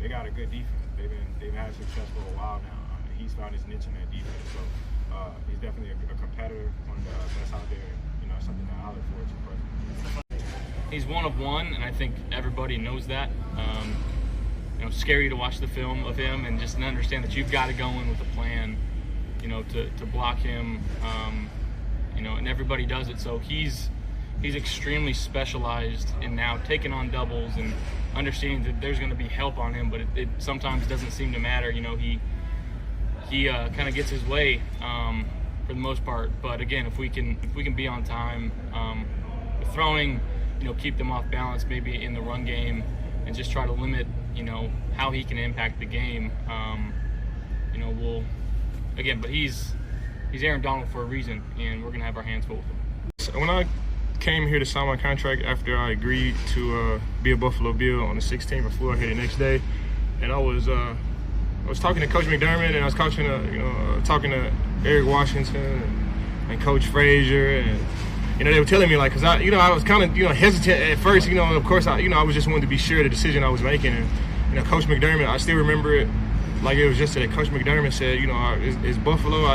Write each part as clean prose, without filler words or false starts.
they got a good defense. They've had success for a while now. He's found his niche in that defense. So he's definitely a competitor, one of the best out there. You know, something that I look forward to personally. He's one of one, and I think everybody knows that. You know, scary to watch the film of him and just understand that you've got to go in with a plan, you know, to block him. You know, and everybody does it. So he's extremely specialized in now taking on doubles and understanding that there's going to be help on him, but it sometimes doesn't seem to matter. You know, he kind of gets his way for the most part. But again, if we can be on time, with throwing, you know, keep them off balance maybe in the run game, and just try to limit, you know, how he can impact the game. You know, but he's Aaron Donald for a reason, and we're gonna have our hands full with him. So when I came here to sign my contract after I agreed to be a Buffalo Bill on the 16th before I hit the next day, and I was talking to Coach McDermott, and I was talking to Eric Washington and Coach Frazier, and you know, they were telling me, like, cause I was kind of, you know, hesitant at first, you know, and of course I was just wanting to be sure of the decision I was making, and you know, Coach McDermott, I still remember it like it was yesterday. Coach McDermott said, you know, it's Buffalo.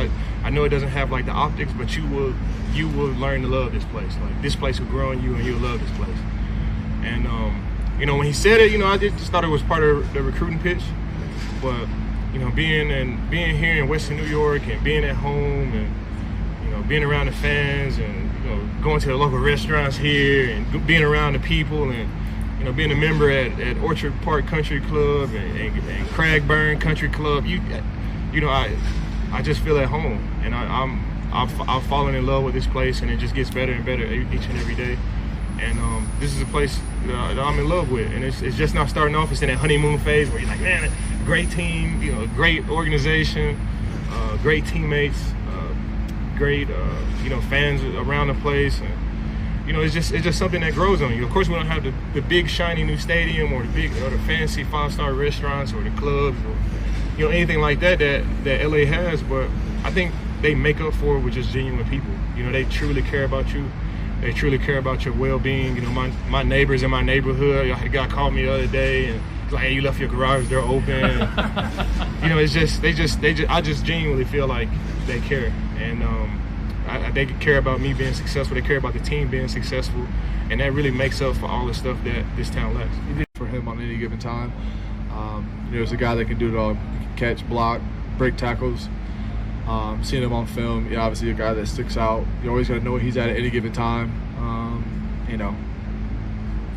I know it doesn't have like the optics, but you will learn to love this place. Like, this place will grow on you, and you'll love this place. And you know, when he said it, you know, I just thought it was part of the recruiting pitch, but you know, being here in Western New York and being at home and you know, being around the fans and you know, going to the local restaurants here and being around the people and you know, being a member at Orchard Park Country Club and Cragburn Country Club, you know, I just feel at home, and I've fallen in love with this place, and it just gets better and better each and every day. And this is a place that I'm in love with, and it's just not starting off. It's in that honeymoon phase where you're like, man, great team, you know, great organization, great teammates, great you know, fans around the place, and you know, it's just something that grows on you. Of course, we don't have the big shiny new stadium or the fancy 5-star restaurants or the clubs or you know, anything like that LA has, but I think they make up for it with just genuine people. You know, they truly care about you. They truly care about your well-being. You know, my neighbors in my neighborhood, I had a guy call me the other day and he's like, hey, you left your garage door open. And, you know, it's just I just genuinely feel like they care, and they care about me being successful. They care about the team being successful, and that really makes up for all the stuff that this town lacks. For him on any given time, you know, he's a guy that can do it all: catch, block, break tackles. Seeing him on film, yeah, obviously a guy that sticks out. You always got to know where he's at any given time. You know,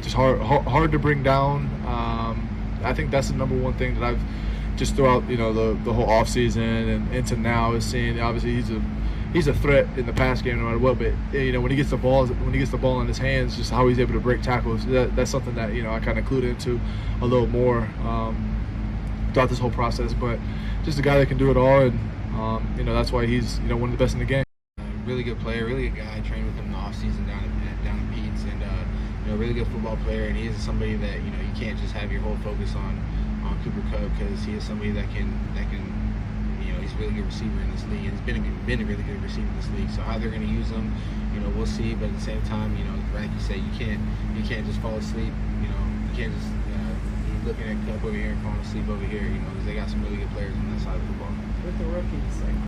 just hard to bring down. I think that's the number one thing that I've just throughout, you know, the whole off season and into now is seeing. Obviously, he's a threat in the pass game no matter what. But you know, when he gets the ball in his hands, just how he's able to break tackles. That's something that, you know, I kind of clued into a little more throughout this whole process. But just a guy that can do it all, and you know, that's why he's, you know, one of the best in the game. Really good player, really good guy. I trained with him in the off season down at Pete's, and you know, really good football player. And he is somebody that, you know, you can't just have your whole focus on Cooper Kupp, because he is somebody that can you know, he's a really good receiver in this league, and he's been a really good receiver in this league. So how they're going to use him, you know, we'll see. But at the same time, you know, like you say, you can't just fall asleep. You know, you can't just be looking at Kupp over here and falling asleep over here. You know, because they got some really good players on that side of the football. With the rookies, like